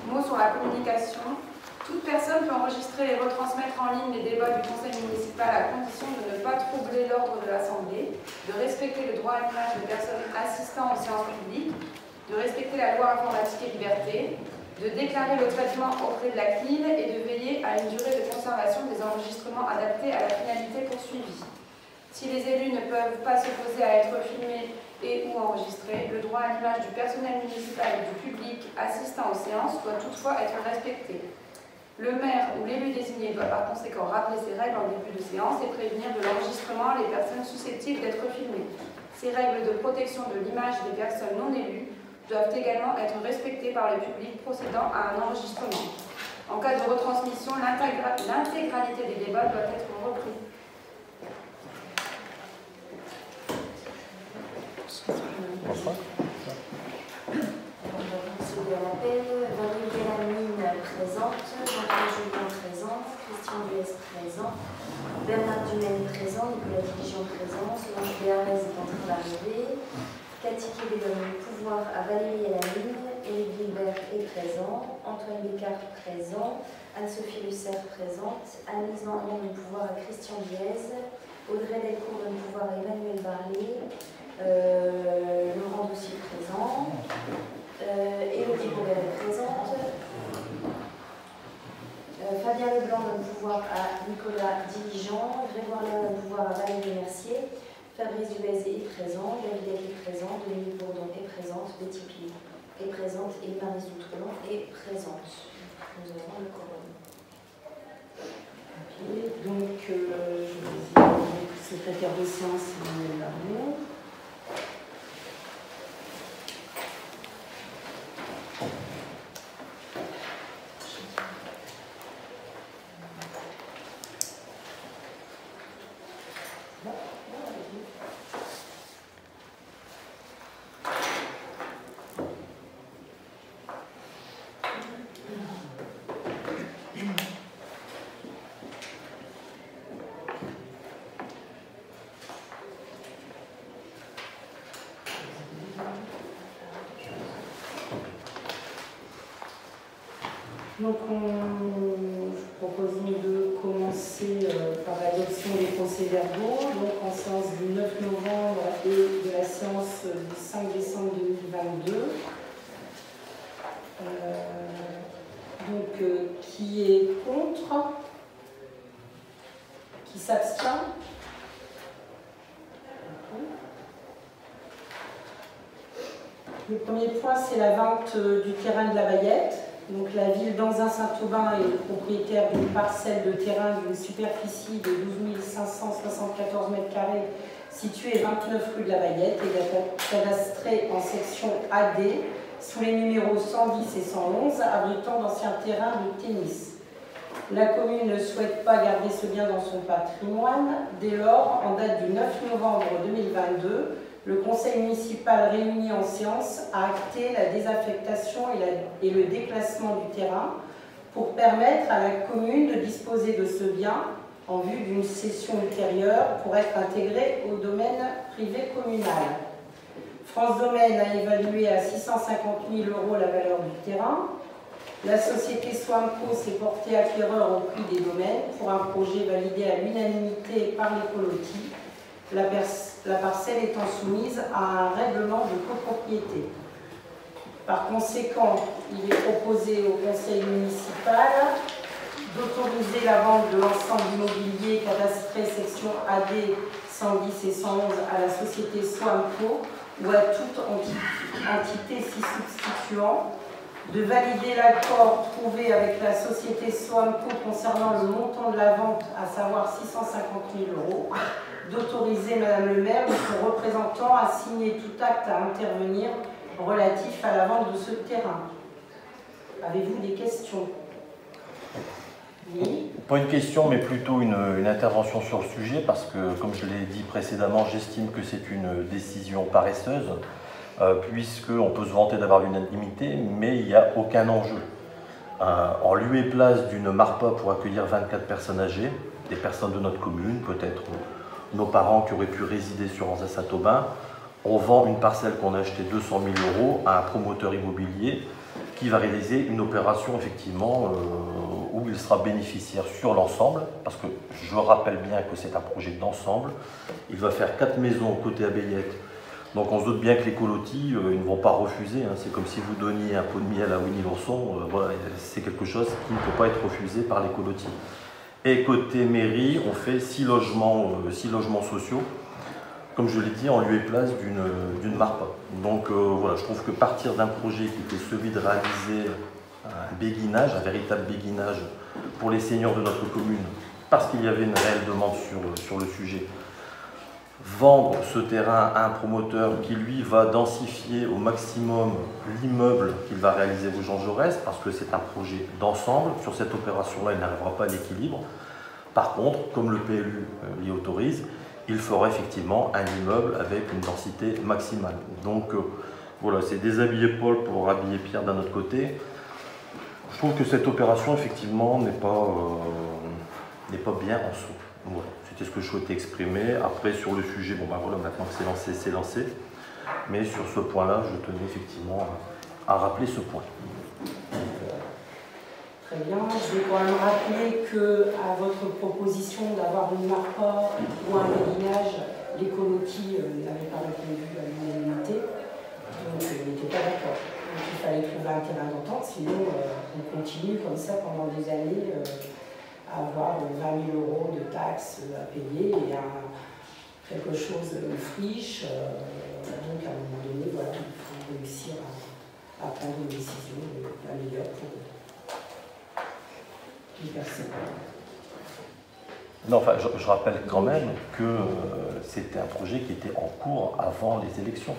Mot sur la communication. Toute personne peut enregistrer et retransmettre en ligne les débats du conseil municipal à condition de ne pas troubler l'ordre de l'Assemblée, de respecter le droit à l'image des personnes assistant aux séances publiques, de respecter la loi informatique et liberté, de déclarer le traitement auprès de la CNIL et de veiller à une durée de conservation des enregistrements adaptés à la finalité poursuivie. Si les élus ne peuvent pas s'opposer à être filmés et ou enregistrés, le droit à l'image du personnel municipal et du public assistant aux séances doit toutefois être respecté. Le maire ou l'élu désigné doit par conséquent rappeler ces règles en début de séance et prévenir de l'enregistrement les personnes susceptibles d'être filmées. Ces règles de protection de l'image des personnes non élues doivent également être respectées par le public procédant à un enregistrement. En cas de retransmission, l'intégralité des débats doit être reprise. Valérie Bellamine présente, Jean-Pierre Julien présent, Christian Duès présent, Bernard Dumaine présent, Nicolas Diligeon présent, Solange Béarès est en train d'arriver, Cathy Kébé donne le pouvoir à Valérie Bellamine, Éric Gilbert est présent, Antoine Bécard présent, Anne-Sophie Lucert présente, Anne-Lise Marion donne le pouvoir à Christian Duès, Audrey Delcourt donne le pouvoir à Emmanuel Barley, Laurent Dossier présent. Élodie Bourbet est présente. Fabien Leblanc donne le pouvoir à Nicolas Diligeant. Grégoire Léon donne le pouvoir à Valérie Mercier. Fabrice Dubez est présent. David Eck est présent. Dominique Bourdon est présente. Betty Pille est présente. Et Marie Zoutron est présente. Nous avons le quorum. Okay. Donc, je vais dire secrétaire de séance, Emmanuel Barley. Donc, je propose de commencer par l'adoption des procès-verbaux, donc en séance du 9 novembre et de la séance du 5 décembre 2022. Qui est contre? Qui s'abstient? Le premier point, c'est la vente du terrain de la Bayette. Donc la ville d'Anzin-Saint-Aubin est propriétaire d'une parcelle de terrain d'une superficie de 12 574 m² située 29 rue de la Bayette et cadastrée en section AD sous les numéros 110 et 111 abritant d'anciens terrains de tennis. La commune ne souhaite pas garder ce bien dans son patrimoine. Dès lors, en date du 9 novembre 2022, le conseil municipal réuni en séance a acté la désaffectation et le déclassement du terrain pour permettre à la commune de disposer de ce bien en vue d'une cession ultérieure pour être intégré au domaine privé communal. France Domaine a évalué à 650 000 € la valeur du terrain. La société Swamco s'est portée acquéreur au prix des domaines pour un projet validé à l'unanimité par les colotis. La parcelle étant soumise à un règlement de copropriété. Par conséquent, il est proposé au conseil municipal d'autoriser la vente de l'ensemble immobilier cadastré section AD 110 et 111 à la société Swamco ou à toute entité s'y substituant, de valider l'accord trouvé avec la société Swamco concernant le montant de la vente, à savoir 650 000 €, d'autoriser Madame le maire ou son représentant à signer tout acte à intervenir relatif à la vente de ce terrain. Avez-vous des questions? Oui. Pas une question, mais plutôt une intervention sur le sujet, parce que, comme je l'ai dit précédemment, j'estime que c'est une décision paresseuse, puisqu'on peut se vanter d'avoir l'unanimité, mais il n'y a aucun enjeu. En lieu et place d'une MARPA pour accueillir 24 personnes âgées, des personnes de notre commune, peut-être nos parents qui auraient pu résider sur Anzin-Saint-Aubin, on vend une parcelle qu'on a achetée 200 000 € à un promoteur immobilier qui va réaliser une opération effectivement où il sera bénéficiaire sur l'ensemble, parce que je rappelle bien que c'est un projet d'ensemble. Il va faire 4 maisons côté Abbayettes, donc on se doute bien que les colotis, ils ne vont pas refuser, hein. C'est comme si vous donniez un pot de miel à Winnie l'ourson, voilà, c'est quelque chose qui ne peut pas être refusé par les colotis. Et côté mairie, on fait 6 logements sociaux, comme je l'ai dit, en lieu et place d'une MARPA. Donc voilà, je trouve que partir d'un projet qui était celui de réaliser un béguinage, un véritable béguinage pour les seniors de notre commune, parce qu'il y avait une réelle demande sur le sujet, vendre ce terrain à un promoteur qui lui va densifier au maximum l'immeuble qu'il va réaliser au Jean Jaurès, parce que c'est un projet d'ensemble. Sur cette opération-là, il n'arrivera pas à l'équilibre. Par contre, comme le PLU l'y autorise, il fera effectivement un immeuble avec une densité maximale. Donc voilà, c'est déshabiller Paul pour habiller Pierre d'un autre côté. Je trouve que cette opération, effectivement, n'est pas bien en dessous. Voilà. C'était ce que je souhaitais exprimer. Après, sur le sujet, bon ben voilà, maintenant que c'est lancé, c'est lancé. Mais sur ce point-là, je tenais effectivement à rappeler ce point. Très bien. Je vais quand même rappeler qu'à votre proposition d'avoir une MARPA ou un béguinage, les colotis n'avaient pas répondu à l'unanimité. Donc, ils n'étaient pas d'accord. Donc, il fallait trouver un terrain d'entente, sinon on continue comme ça pendant des années. Avoir 20 000 € de taxes à payer et quelque chose, une friche. Donc à un moment donné, voilà, il faut réussir à prendre une décision la meilleure pour les personnes. Non, enfin, je rappelle quand même que c'était un projet qui était en cours avant les élections.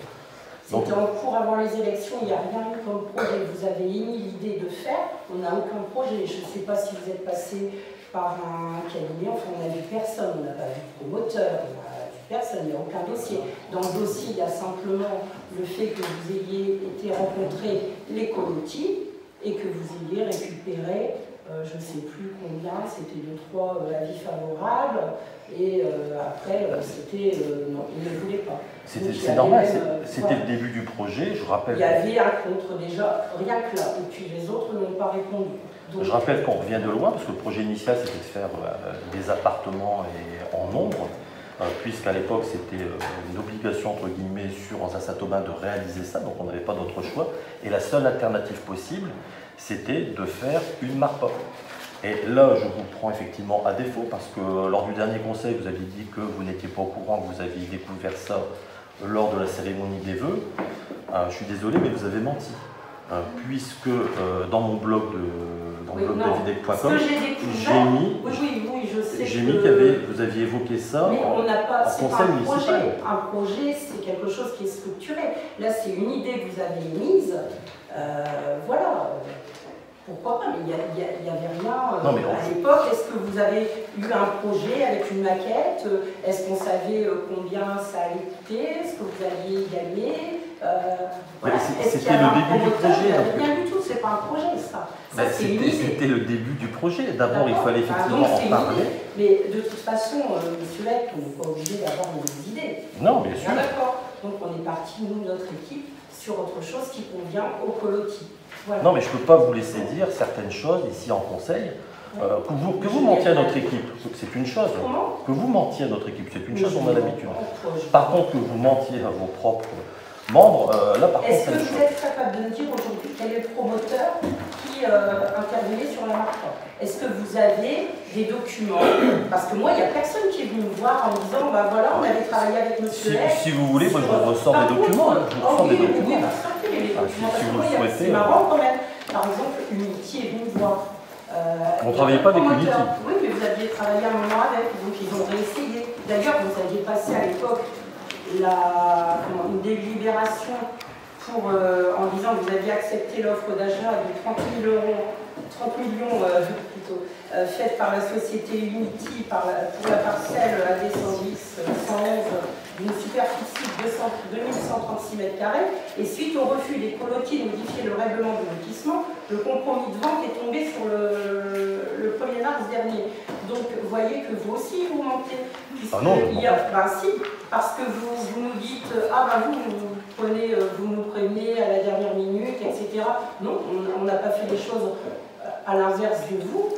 C'était en cours avant les élections, il n'y a rien eu comme projet. Vous avez émis l'idée de faire, on n'a aucun projet. Je ne sais pas si vous êtes passé par un cabinet, enfin on n'a vu personne, on n'a pas vu de promoteur, on n'a vu personne, il n'y a aucun dossier. Dans le dossier, il y a simplement le fait que vous ayez été rencontrer les colotis et que vous ayez récupéré, je ne sais plus combien, c'était 2 ou 3 avis favorables, et après c'était non, ils ne voulaient pas. C'est normal, c'était le début du projet, je rappelle. Il y avait un contre déjà, rien que là, et puis les autres n'ont pas répondu. Donc, je rappelle qu'on revient de loin, parce que le projet initial c'était de faire des appartements et en nombre, puisqu'à l'époque c'était une obligation entre guillemets sur Ansa Saint-Aubin de réaliser ça, donc on n'avait pas d'autre choix. Et la seule alternative possible, c'était de faire une MARPA. Et là, je vous prends effectivement à défaut, parce que lors du dernier conseil, vous aviez dit que vous n'étiez pas au courant, que vous aviez découvert ça lors de la cérémonie des vœux. Je suis désolé, mais vous avez menti. Puisque dans mon blog davidec.com, j'ai mis que vous aviez évoqué ça on n'a pas, en conseil municipal. Un projet, c'est quelque chose qui est structuré. Là, c'est une idée que vous avez émise. Voilà. Pourquoi pas? Mais il n'y avait rien à l'époque. Est-ce que vous avez eu un projet avec une maquette? Est-ce qu'on savait combien ça allait coûter? Est-ce que vous alliez gagner? Voilà. C'était le début du projet. Rien du tout, c'est pas un projet ça. C'était le début du projet. D'abord, il fallait effectivement en parler. Mais de toute façon, monsieur Lec, on n'est pas obligé d'avoir des idées. Non, bien sûr. D'accord. Donc on est parti, nous, notre équipe, sur autre chose qui convient aux colotis. Voilà. Non, mais je ne peux pas vous laisser dire certaines choses ici en conseil. Que vous mentiez à notre équipe, c'est une chose. Comment? Que vous mentiez à notre équipe, c'est une chose, on a l'habitude. Par contre, que vous mentiez à vos propres membres, là par contre, est-ce que vous êtes capable de me dire aujourd'hui quel est le promoteur qui intervenait sur la MARPA? Est-ce que vous avez des documents? Parce que moi, il n'y a personne qui est venu me voir en me disant, bah voilà, on avait travaillé avec monsieur Lec. Si vous voulez, moi je vous ressors des documents. Je vous ressors des documents. Si vous le souhaitez. C'est marrant quand même. Par exemple, Unity est venu me voir. On ne travaillait pas avec Unity. Oui, mais vous aviez travaillé un moment avec, donc ils ont réessayé. D'ailleurs, vous aviez passé à l'époque une délibération en disant que vous aviez accepté l'offre d'achat de 30 millions faite par la société Unity pour la parcelle AD 110 111 d'une superficie de 2136 m². Et suite au refus des colotis de modifier le règlement de lotissement, le compromis de vente est tombé sur le 1er mars dernier. Donc vous voyez que vous aussi vous mentez. Ah non, si, parce que vous nous dites, ah ben vous vous nous prévenez à la dernière minute, etc. Non, on n'a pas fait les choses à l'inverse de vous.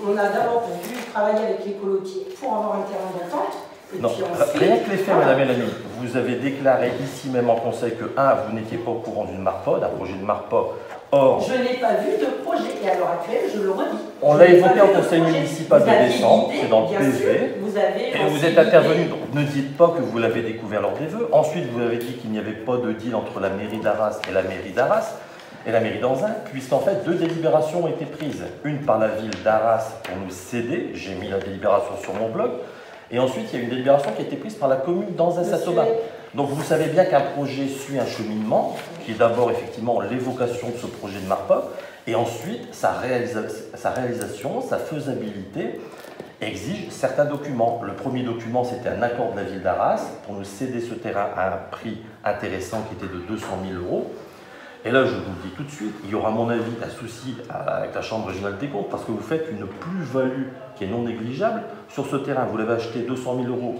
On a d'abord dû travailler avec les colotis pour avoir un terrain d'entente. Non, rien que les faits, Madame Elamy, vous avez déclaré ici même en conseil que, vous n'étiez pas au courant d'une MARPOD, d'un projet de MARPOD. Or, je n'ai pas vu de projet, et à l'heure actuelle, je le redis. On l'a évoqué en conseil municipal de décembre, c'est dans le PV. Et vous êtes intervenu, donc ne dites pas que vous l'avez découvert lors des vœux. Ensuite, vous avez dit qu'il n'y avait pas de deal entre la mairie d'Arras et la mairie d'Arras et la mairie d'Anzin, puisqu'en fait, 2 délibérations ont été prises. Une par la ville d'Arras pour nous céder, j'ai mis la délibération sur mon blog, et ensuite, il y a une délibération qui a été prise par la commune d'Anzin-Saint-Aubin. Donc vous savez bien qu'un projet suit un cheminement, qui est d'abord effectivement l'évocation de ce projet de MARPOD, et ensuite sa réalisation, sa faisabilité exige certains documents. Le premier document, c'était un accord de la ville d'Arras pour nous céder ce terrain à un prix intéressant qui était de 200 000 €. Et là, je vous le dis tout de suite, il y aura à mon avis un souci avec la Chambre régionale des comptes parce que vous faites une plus-value qui est non négligeable sur ce terrain. Vous l'avez acheté 200 000 €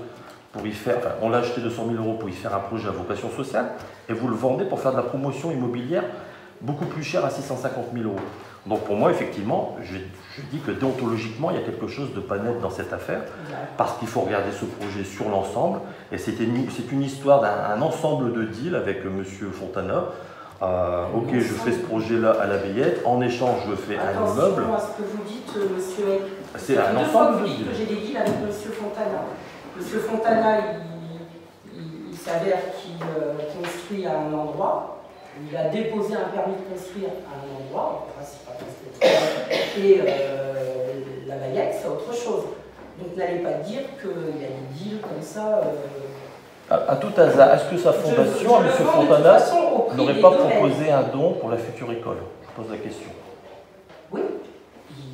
pour y faire, enfin, on l'a acheté 200 000 € pour y faire un projet à vocation sociale et vous le vendez pour faire de la promotion immobilière beaucoup plus cher à 650 000 €. Donc pour moi, effectivement, je dis que déontologiquement, il y a quelque chose de pas net dans cette affaire parce qu'il faut regarder ce projet sur l'ensemble et c'est une histoire d'un ensemble de deals avec M. Fontana. Ok, je fais ce projet-là à la Veillette, en échange, je fais un immeuble. Attention à ce que vous dites, monsieur Eck. C'est un ensemble de deals. J'ai des deals avec monsieur Fontana. Monsieur Fontana, il s'avère qu'il construit à un endroit. Il a déposé un permis de construire à un endroit, et la Veillette, c'est autre chose. Donc n'allez pas dire qu'il y a des deals comme ça. À tout hasard, est-ce que sa fondation, M. Fontana, n'aurait pas proposé un don pour la future école? Je pose la question. Oui,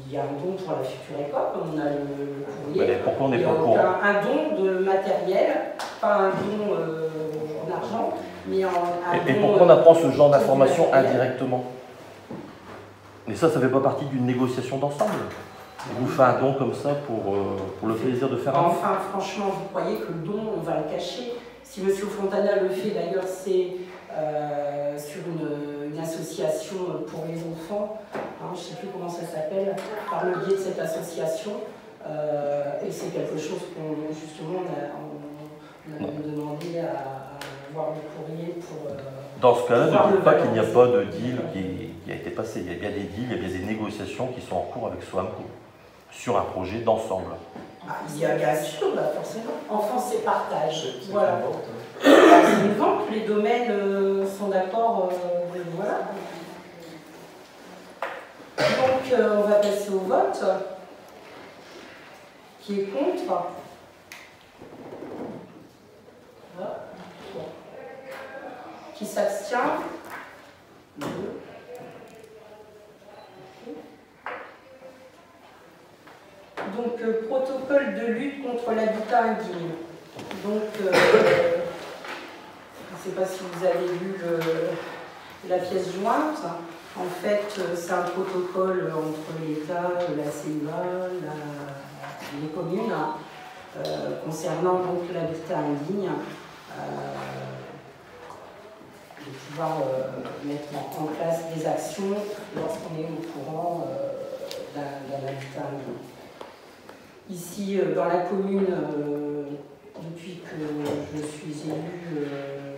il y a un don pour la future école, comme on a le courrier. Mais pourquoi on n'est pas au courant? courant? Un don de matériel, pas un don d'argent, mais un don... Et pourquoi on apprend ce genre d'informations indirectement? Mais ça ne fait pas partie d'une négociation d'ensemble? On vous fait un don comme ça pour le plaisir de faire un don? Enfin, franchement, vous croyez que le don, on va le cacher? Si M. Fontana le fait, d'ailleurs, c'est sur une association pour les enfants, hein, je ne sais plus comment ça s'appelle, par le biais de cette association, et c'est quelque chose qu'on, justement, on a demandé à voir le courrier pour... Dans ce cas-là, ne dites pas qu'il n'y a pas de deal qui a été passé. Il y a bien des deals, il y a bien des négociations qui sont en cours avec Soamco sur un projet d'ensemble. Il y a bien sûr, là, forcément. Enfin, c'est partage. Voilà. C'est une vente, les domaines sont d'accord. Voilà. Donc, on va passer au vote. Qui est contre? Voilà. Qui s'abstient? 2. Donc, protocole de lutte contre l'habitat indigne. Donc, je ne sais pas si vous avez lu la pièce jointe. En fait, c'est un protocole entre l'État, la CEA, les communes, concernant donc l'habitat indigne, de pouvoir mettre en place des actions lorsqu'on est au courant d'un habitat indigne. Ici, dans la commune, depuis que je suis élue,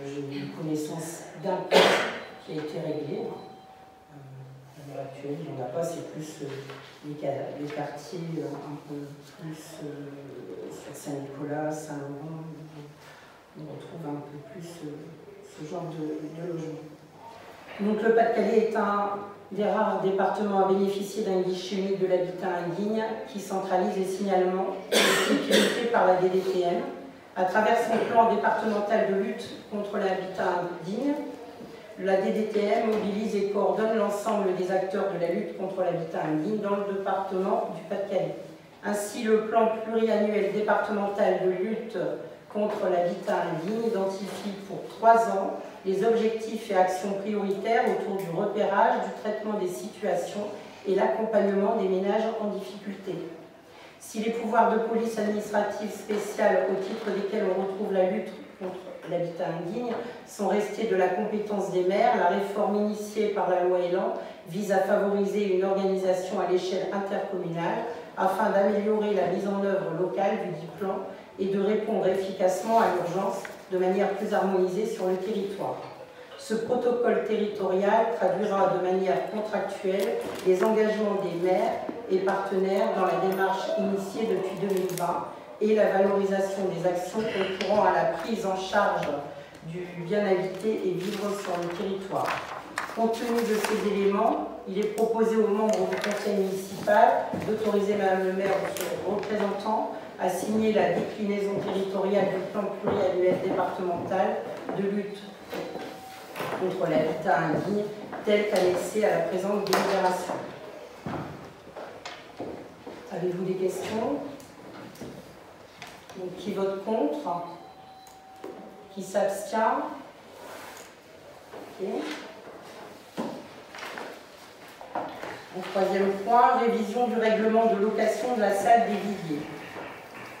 j'ai eu connaissance d'un cas qui a été réglé. À l'heure actuelle, il n'y en a pas, c'est plus les quartiers un peu plus sur Saint-Nicolas, Saint-Laurent, on retrouve un peu plus ce genre de logement. Donc le Pas-de-Calais est un des rares départements à bénéficier d'un guichet unique de l'habitat indigne qui centralise les signalements et les sécurités par la DDTM. À travers son plan départemental de lutte contre l'habitat indigne, la DDTM mobilise et coordonne l'ensemble des acteurs de la lutte contre l'habitat indigne dans le département du Pas-de-Calais. Ainsi, le plan pluriannuel départemental de lutte contre l'habitat indigne identifie pour 3 ans les objectifs et actions prioritaires autour du repérage, du traitement des situations et l'accompagnement des ménages en difficulté. Si les pouvoirs de police administrative spéciale, au titre desquels on retrouve la lutte contre l'habitat indigne sont restées de la compétence des maires. La réforme initiée par la loi Elan vise à favoriser une organisation à l'échelle intercommunale afin d'améliorer la mise en œuvre locale du dit plan et de répondre efficacement à l'urgence de manière plus harmonisée sur le territoire. Ce protocole territorial traduira de manière contractuelle les engagements des maires et partenaires dans la démarche initiée depuis 2020 et la valorisation des actions concourant à la prise en charge du bien habiter et vivre sur le territoire. Compte tenu de ces éléments, il est proposé aux membres du conseil municipal d'autoriser Madame le maire ou son représentant à signer la déclinaison territoriale du plan pluriannuel départemental de lutte contre l'habitat indigne, tel qu'annexé à la présente délibération. Avez-vous des questions? Donc, qui vote contre? Qui s'abstient? Okay. Troisième point, révision du règlement de location de la salle des viviers.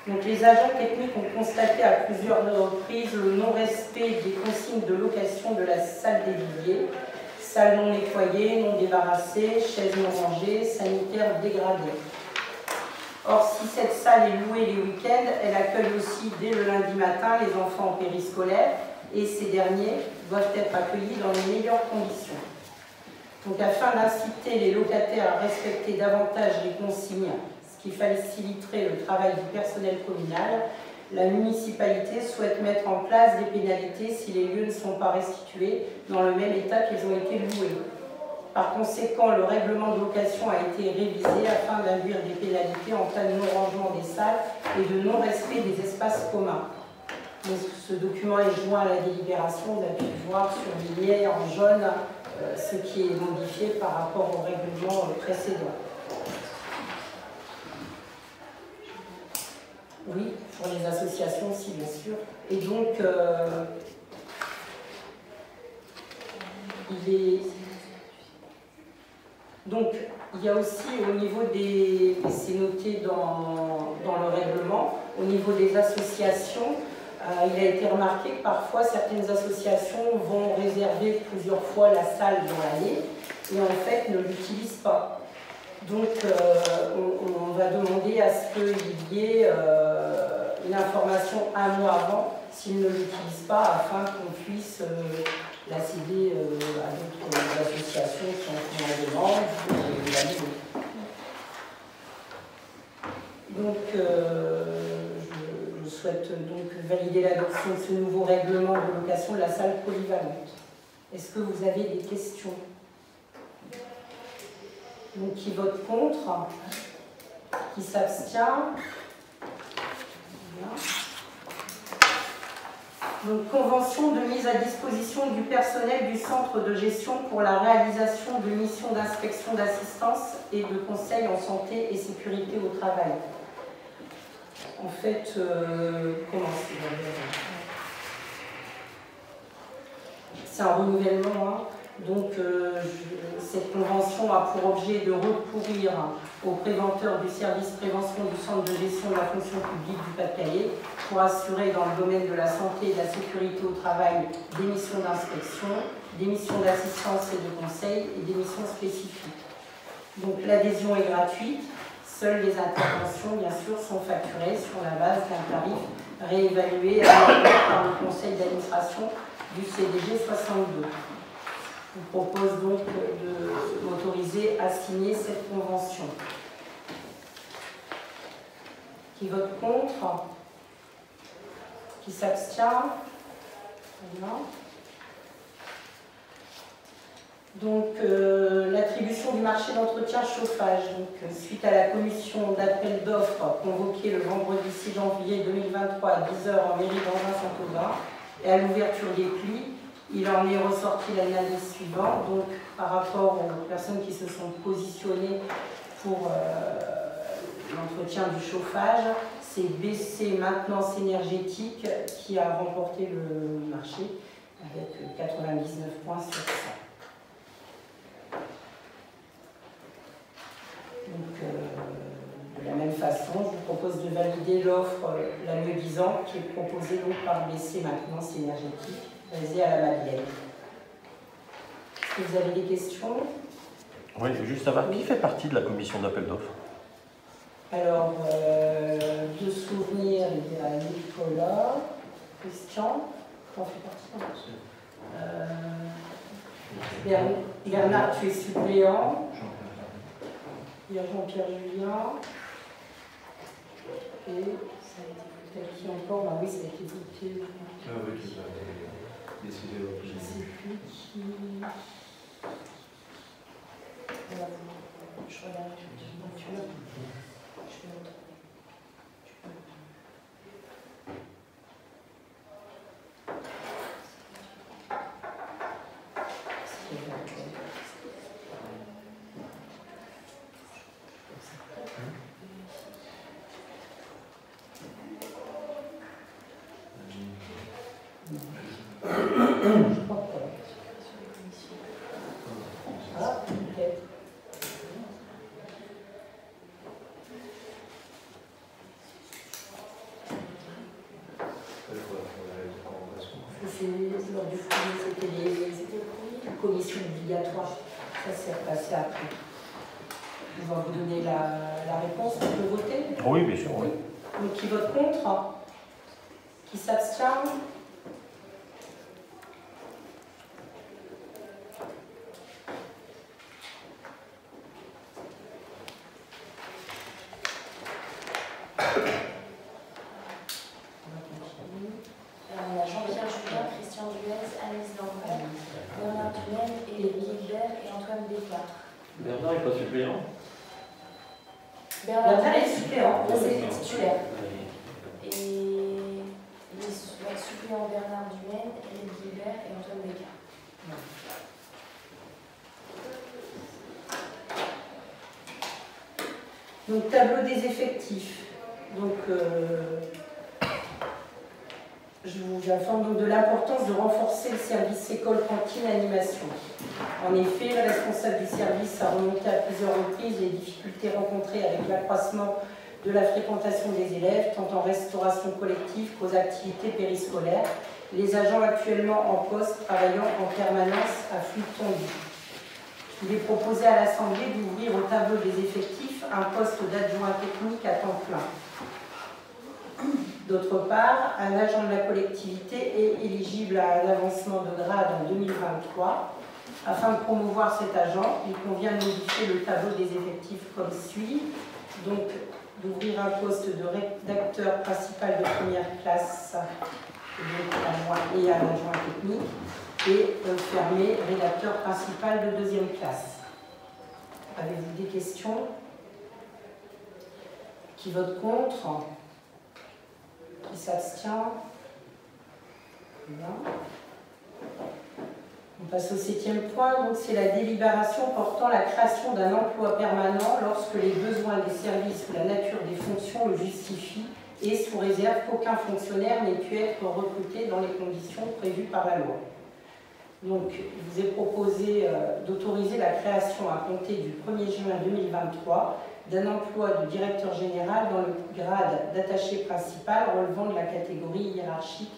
Donc, les agents techniques ont constaté à plusieurs reprises le non-respect des consignes de location de la salle des viviers, salle non nettoyée, non débarrassée, chaises non rangées, sanitaires dégradées. Or, si cette salle est louée les week-ends, elle accueille aussi dès le lundi matin les enfants en périscolaire et ces derniers doivent être accueillis dans les meilleures conditions. Donc, afin d'inciter les locataires à respecter davantage les consignes, ce qui faciliterait le travail du personnel communal, la municipalité souhaite mettre en place des pénalités si les lieux ne sont pas restitués dans le même état qu'ils ont été loués. Par conséquent, le règlement de location a été révisé afin d'induire des pénalités en cas de non-rangement des salles et de non-respect des espaces communs. Donc, ce document est joint à la délibération. Vous avez pu voir surligné en jaune ce qui est modifié par rapport au règlement précédent. Oui, pour les associations aussi, bien sûr. Et donc, il y a aussi au niveau des, c'est noté dans le règlement, au niveau des associations, il a été remarqué que parfois certaines associations vont réserver plusieurs fois la salle dans l'année et en fait ne l'utilisent pas. Donc on va demander à ce qu'il y ait une information un mois avant s'ils ne l'utilisent pas afin qu'on puisse la céder à d'autres associations qui en font la demande et l'annuler. Donc je souhaite donc valider l'adoption de ce nouveau règlement de location de la salle polyvalente. Est-ce que vous avez des questions? Donc, qui vote contre? Qui s'abstient? Donc, convention de mise à disposition du personnel du centre de gestion pour la réalisation de missions d'inspection, d'assistance et de conseil en santé et sécurité au travail. En fait, comment c'est un renouvellement, hein. Donc, cette convention a pour objet de recourir au préventeur du service prévention du centre de gestion de la fonction publique du Pas-de-Calais pour assurer dans le domaine de la santé et de la sécurité au travail des missions d'inspection, des missions d'assistance et de conseil et des missions spécifiques. Donc, l'adhésion est gratuite. Seules les interventions, bien sûr, sont facturées sur la base d'un tarif réévalué par le conseil d'administration du CDG 62. Je vous propose donc de m'autoriser à signer cette convention. Qui vote contre? Qui s'abstient? Donc, l'attribution du marché d'entretien chauffage. Donc, suite à la commission d'appel d'offres convoquée le vendredi 6 janvier 2023 à 10 h en mairie d'Angers-Saint-Aubin et à l'ouverture des plis, il en est ressorti l'analyse suivante. Donc, par rapport aux personnes qui se sont positionnées pour l'entretien du chauffage, c'est BC Maintenance Énergétique qui a remporté le marché avec 99 points sur 100. Donc, de la même façon, je vous propose de de valider l'offre la mieux disante qui est proposée donc par BC Maintenance Énergétique, basée à la Madeleine. Est-ce que vous avez des questions? Oui, juste avant, qui fait partie de la commission d'appel d'offres? Alors, de souvenir, il y a Nicolas, Christian, t'en fais partie. Bernard, tu es suppléant. Il y a Jean-Pierre Julien. Et ça a été peut-être qui encore? Ah oui, ça a été voté. Ah oui, tout à fait. Décidé au Je ne sais plus qui. Voilà, je regarde, je vais le trouver. Je crois pas. Ah, peut-être. C'est lors du premier, c'était les commissions obligatoires. Ça s'est repassé après. On va vous donner la réponse. On peut voter? Oui, bien sûr, oui. Donc, qui vote contre? Qui s'abstient? On a Jean-Pierre Julien, Christian Duez, Alice Lambert, Bernard Dumaine, Éric Guilbert et Antoine Descartes. Bernard n'est pas suppléant? Bernard est suppléant, c'est titulaire. Et les suppléants Bernard Dumaine, Éric Guilbert et Antoine Descartes. Donc, tableau des effectifs. Donc, je vous informe donc de l'importance de renforcer le service école-cantine-animation. En effet, le responsable du service a remonté à plusieurs reprises les difficultés rencontrées avec l'accroissement de la fréquentation des élèves, tant en restauration collective qu'aux activités périscolaires, les agents actuellement en poste travaillant en permanence à flux tendu. Il est proposé à l'Assemblée d'ouvrir au tableau des effectifs un poste d'adjoint technique à temps plein. D'autre part, un agent de la collectivité est éligible à un avancement de grade en 2023. Afin de promouvoir cet agent, il convient de modifier le tableau des effectifs comme suit. Donc, d'ouvrir un poste de rédacteur principal de première classe et un adjoint technique, et fermer rédacteur principal de deuxième classe. Avez-vous des questions? Qui vote contre? Qui s'abstient? Bien. On passe au 7e point, donc c'est la délibération portant la création d'un emploi permanent lorsque les besoins des services ou la nature des fonctions le justifient et sous réserve qu'aucun fonctionnaire n'ait pu être recruté dans les conditions prévues par la loi. Donc, il vous est proposé d'autoriser la création à compter du 1er juin 2023 d'un emploi de directeur général dans le grade d'attaché principal relevant de la catégorie hiérarchique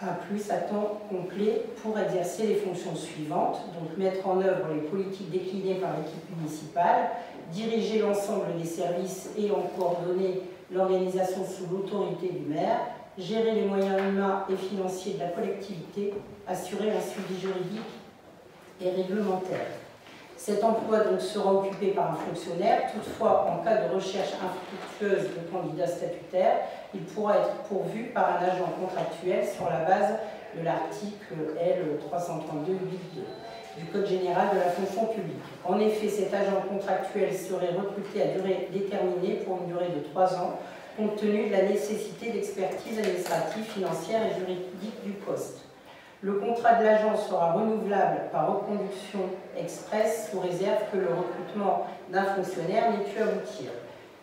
A+ à temps complet pour exercer les fonctions suivantes, donc mettre en œuvre les politiques déclinées par l'équipe municipale, diriger l'ensemble des services et en coordonner l'organisation sous l'autorité du maire, gérer les moyens humains et financiers de la collectivité, assurer un suivi juridique et réglementaire. Cet emploi donc sera occupé par un fonctionnaire. Toutefois, en cas de recherche infructueuse de candidats statutaires, il pourra être pourvu par un agent contractuel sur la base de l'article L. 332-8.2 du Code général de la fonction publique. En effet, cet agent contractuel serait recruté à durée déterminée pour une durée de 3 ans, compte tenu de la nécessité d'expertise administrative, financière et juridique du poste. Le contrat de l'agent sera renouvelable par reconduction express sous réserve que le recrutement d'un fonctionnaire n'ait pu aboutir.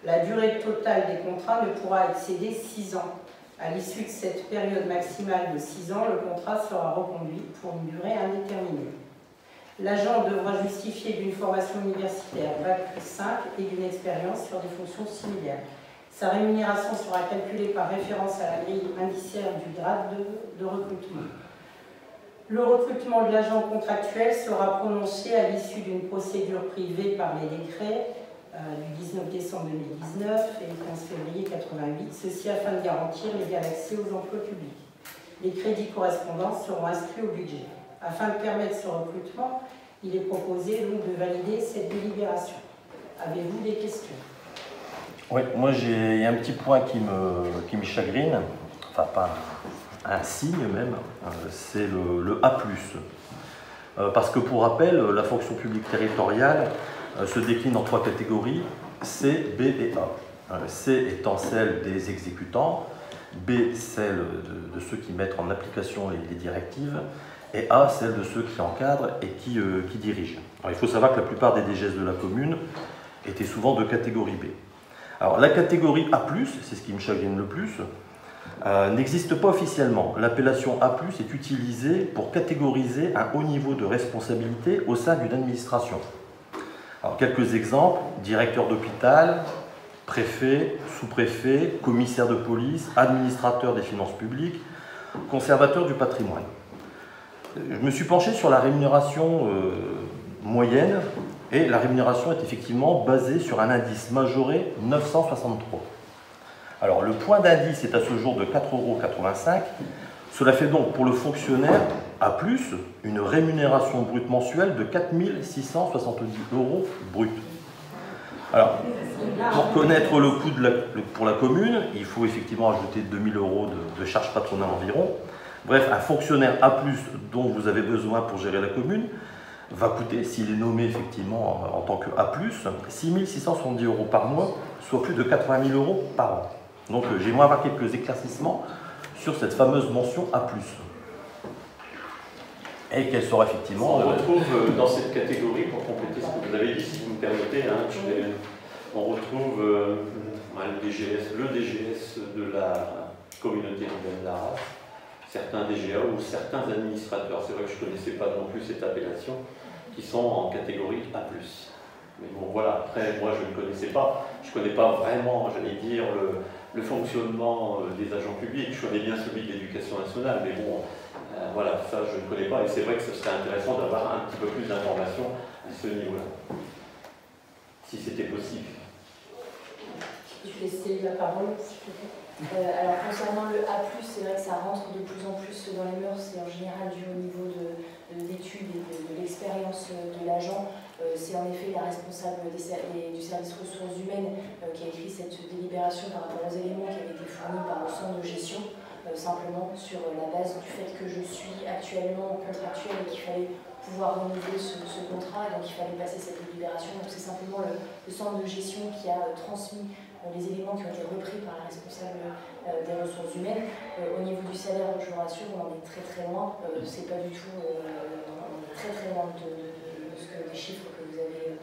La durée totale des contrats ne pourra excéder 6 ans. À l'issue de cette période maximale de 6 ans, le contrat sera reconduit pour une durée indéterminée. L'agent devra justifier d'une formation universitaire Bac+5 et d'une expérience sur des fonctions similaires. Sa rémunération sera calculée par référence à la grille indiciaire du grade de recrutement. Le recrutement de l'agent contractuel sera prononcé à l'issue d'une procédure privée par les décrets du 19 décembre 2019 et le 15 février 88, ceci afin de garantir l'égal accès aux emplois publics. Les crédits correspondants seront inscrits au budget. Afin de permettre ce recrutement, il est proposé donc de valider cette délibération. Avez-vous des questions? Oui, moi il y a un petit point qui me chagrine, enfin pas un signe même, c'est le A+. Parce que pour rappel, la fonction publique territoriale se décline en 3 catégories, C, B et A. C étant celle des exécutants, B celle de ceux qui mettent en application les directives, et A celle de ceux qui encadrent et qui dirigent. Alors, il faut savoir que la plupart des DGS de la commune étaient souvent de catégorie B. Alors la catégorie A+, c'est ce qui me chagrine le plus, n'existe pas officiellement. L'appellation A+, est utilisée pour catégoriser un haut niveau de responsabilité au sein d'une administration. Alors, quelques exemples: directeur d'hôpital, préfet, sous-préfet, commissaire de police, administrateur des finances publiques, conservateur du patrimoine. Je me suis penché sur la rémunération moyenne, et la rémunération est effectivement basée sur un indice majoré 963. Alors, le point d'indice est à ce jour de 4,85 €. Cela fait donc pour le fonctionnaire A+, une rémunération brute mensuelle de 4 670 € brut. Alors, pour connaître le coût pour la commune, il faut effectivement ajouter 2 000 € de charges patronales environ. Bref, un fonctionnaire A+, dont vous avez besoin pour gérer la commune, va coûter, s'il est nommé effectivement en tant que A+, 6 670 € par mois, soit plus de 80 000 € par an. Donc j'aimerais avoir quelques éclaircissements sur cette fameuse mention A+. Et qu'elle sera effectivement... On retrouve dans cette catégorie, pour compléter ce que vous avez dit, si vous me permettez, on retrouve le DGS de la communauté urbaine d'Arras, certains DGA ou certains administrateurs. C'est vrai que je ne connaissais pas non plus cette appellation, qui sont en catégorie A+. Mais bon, voilà, après, moi je ne connaissais pas, je ne connais pas vraiment, j'allais dire, le fonctionnement des agents publics. Je connais bien celui de l'éducation nationale, mais bon, voilà, ça je ne connais pas, et c'est vrai que ce serait intéressant d'avoir un petit peu plus d'informations à ce niveau-là, si c'était possible. Je vais laisser la parole. Alors concernant le A+, c'est vrai que ça rentre de plus en plus dans les mœurs, et en général dû au niveau de l'étude et de l'expérience de l'agent. C'est en effet la responsable du service ressources humaines qui a écrit cette délibération par rapport aux éléments qui avaient été fournis par le centre de gestion, simplement sur la base du fait que je suis actuellement contractuelle et qu'il fallait pouvoir renouveler ce contrat, et donc il fallait passer cette délibération. Donc c'est simplement le centre de gestion qui a transmis les éléments qui ont été repris par la responsable des ressources humaines. Au niveau du salaire, je vous rassure, on en est très très loin. C'est pas du tout, on est très très loin de des chiffres que vous avez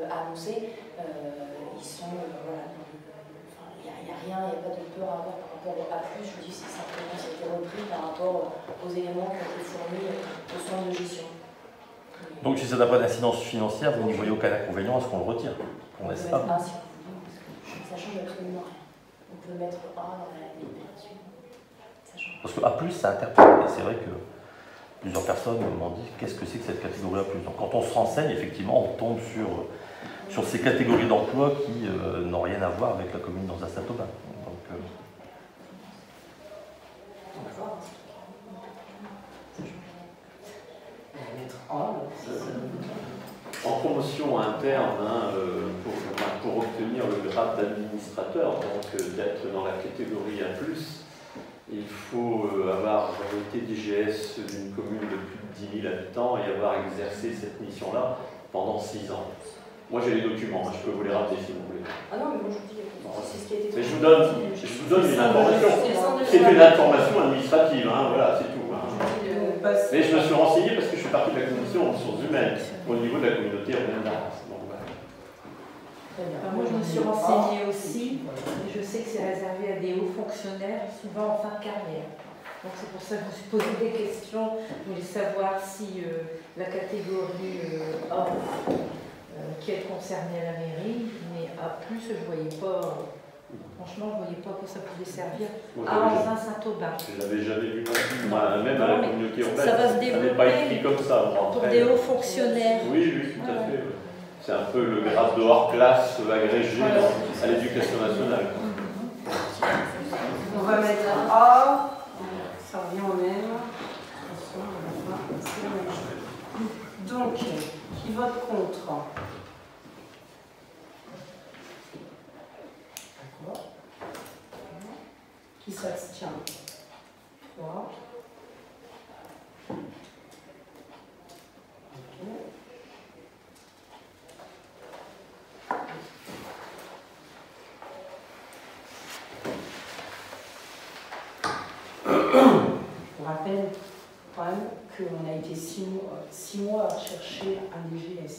annoncés. Ils sont, voilà, il n'y a rien, il n'y a pas de peur à avoir par rapport à plus. Je vous dis, c'est simplement ça a été repris par rapport aux éléments qui ont été fournis au centre de gestion. Donc si ça n'a pas d'incidence financière, vous n'y voyez aucun inconvénient à ce qu'on le retire, qu'on laisse pas. Ça change absolument rien. On peut mettre A dans la délibération. Parce que A+, ça interpelle. Et c'est vrai que plusieurs personnes m'ont dit qu'est-ce que c'est que cette catégorie A+. Donc quand on se renseigne, effectivement, on tombe sur ces catégories d'emploi qui n'ont rien à voir avec la commune dans un Saint-Aubin. En promotion interne, pour obtenir le grade d'administrateur, donc d'être dans la catégorie A+, il faut avoir été DGS d'une commune de plus de 10 000 habitants et avoir exercé cette mission-là pendant 6 ans. Moi j'ai les documents, je peux vous les rappeler si vous voulez. Ah non, mais moi je vous dis, c'est ce qui a été... Mais je vous donne une information. C'est une information administrative, voilà, c'est tout. Mais je me suis renseigné parce que je suis partie de la commission ressources humaines au niveau de la communauté urbaine d'Arras. Moi, je me suis renseignée aussi, et je sais que c'est réservé à des hauts fonctionnaires, souvent en fin de carrière. Donc c'est pour ça que je me suis posé des questions. Je voulais savoir si la catégorie A, qui est concernée à la mairie, mais A+, je ne voyais pas Franchement, je ne voyais pas à quoi ça pouvait servir. Moi, À Anzin-Saint-Aubin. je l'avais jamais vu non plus. Même à la communauté urbaine. Ça va se Ça n'est pas développer écrit comme ça. Bon, pour après, des hauts fonctionnaires. oui, oui, tout à fait. Ouais. C'est un peu le grade de hors classe agrégé à l'éducation nationale. On va mettre A, ça revient au même. Donc, qui vote contre? D'accord. Qui s'abstient? 3. Je rappelle quand même qu'on a été 6 mois à chercher un DGS.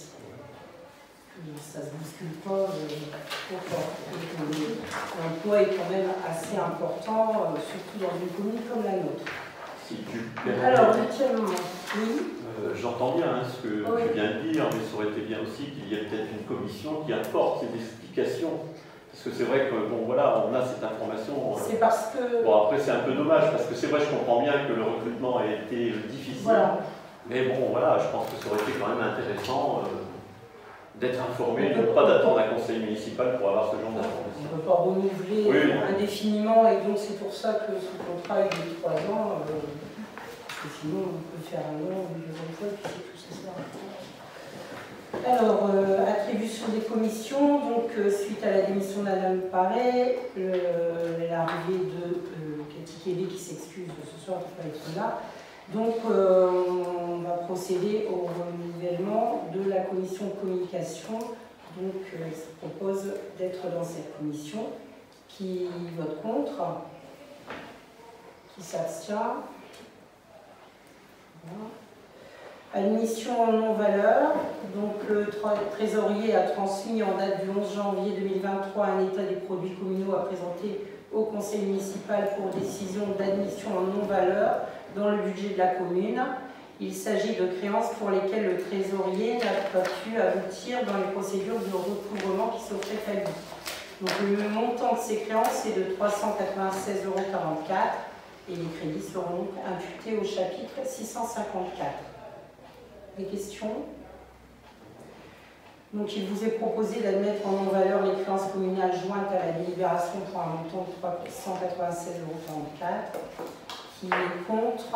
Ça ne se bouscule pas trop fort. L'emploi est quand même assez important, surtout dans une commune comme la nôtre. Si tu permets. Alors, deuxièmement, oui. J'entends bien ce que tu viens de dire, mais ça aurait été bien aussi qu'il y ait peut-être une commission qui apporte ces explications. Parce que c'est vrai que, bon voilà, on a cette information. C'est parce que... Bon, après, c'est un peu dommage, parce que c'est vrai, je comprends bien que le recrutement a été difficile. Voilà. Mais bon, voilà, je pense que ça aurait été quand même intéressant d'être informé, donc pas d'attendre un conseil municipal pour avoir ce genre d'informations. On ne peut pas renouveler indéfiniment, et donc c'est pour ça que ce contrat est de 3 ans, parce que sinon on peut faire un an, une deuxième fois, et puis c'est tout ça. Alors, attribution des commissions, donc suite à la démission de Madame Paré, l'arrivée de Cathy Kébé qui s'excuse ce soir, elle ne peut pas être là. Donc, on va procéder au renouvellement de la commission de communication. Donc, il se propose d'être dans cette commission. Qui vote contre? Qui s'abstient? Voilà. Admission en non-valeur. Donc, le trésorier a transmis en date du 11 janvier 2023 un état des produits communaux à présenter au conseil municipal pour décision d'admission en non-valeur dans le budget de la commune. Il s'agit de créances pour lesquelles le trésorier n'a pas pu aboutir dans les procédures de recouvrement qui s'offraient à lui. Donc le montant de ces créances est de 396,44 € et les crédits seront donc imputés au chapitre 654. Des questions? Donc il vous est proposé d'admettre en non-valeur les créances communales jointes à la délibération pour un montant de 396,44 €. Qui est contre?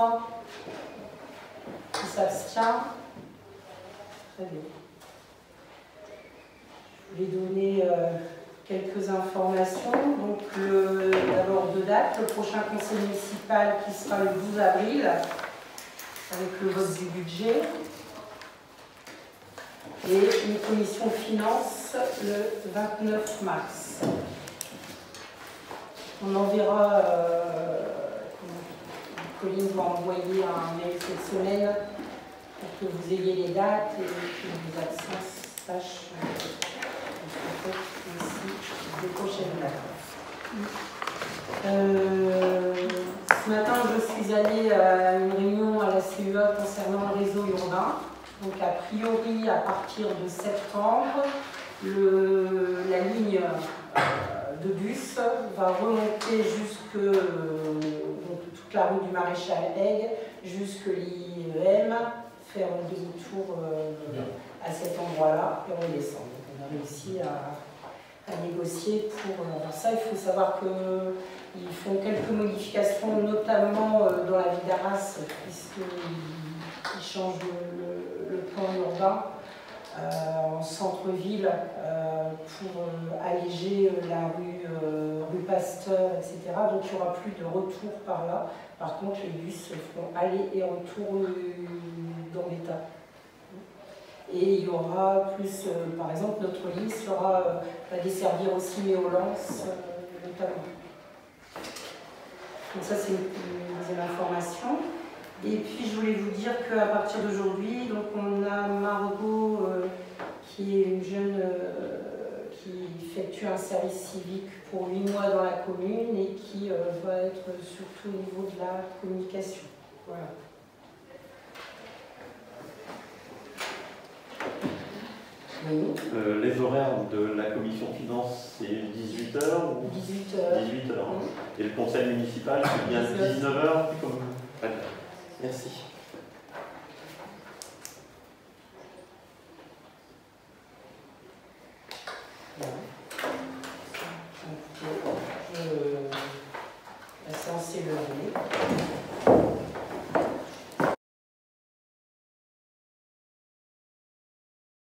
Qui s'abstient? Très bien. Je vais donner quelques informations. Donc d'abord deux dates. Le prochain conseil municipal qui sera le 12 avril avec le vote du budget. Et une commission finance le 29 mars. On enverra... Colline va envoyer un mail cette semaine pour que vous ayez les dates et que les absences sachent aussi les prochaines dates. Ce matin, je suis allée à une réunion à la CEA concernant le réseau urbain. Donc, a priori, à partir de septembre, la ligne de bus va remonter jusque toute la rue du Maréchal Hague jusque l'IEM, faire un demi-tour à cet endroit-là et redescendre. Donc on a réussi à négocier pour ça. Il faut savoir qu'ils font quelques modifications, notamment dans la ville d'Arras, puisqu'ils changent le plan urbain en centre-ville pour alléger la rue Pasteur, etc. Donc il n'y aura plus de retour par là. Par contre, les bus feront aller et retour dans l'État. Et il y aura plus, par exemple, notre ligne va desservir aussi Méolance, notamment. Donc ça, c'est une deuxième information. Et puis, je voulais vous dire qu'à partir d'aujourd'hui, donc on a Margot, qui est une jeune qui effectue un service civique pour 8 mois dans la commune et qui va être surtout au niveau de la communication. Voilà. Oui. Les horaires de la commission finance, c'est 18h ou 18h. 18h. Et le conseil municipal, c'est bien 19h. Merci.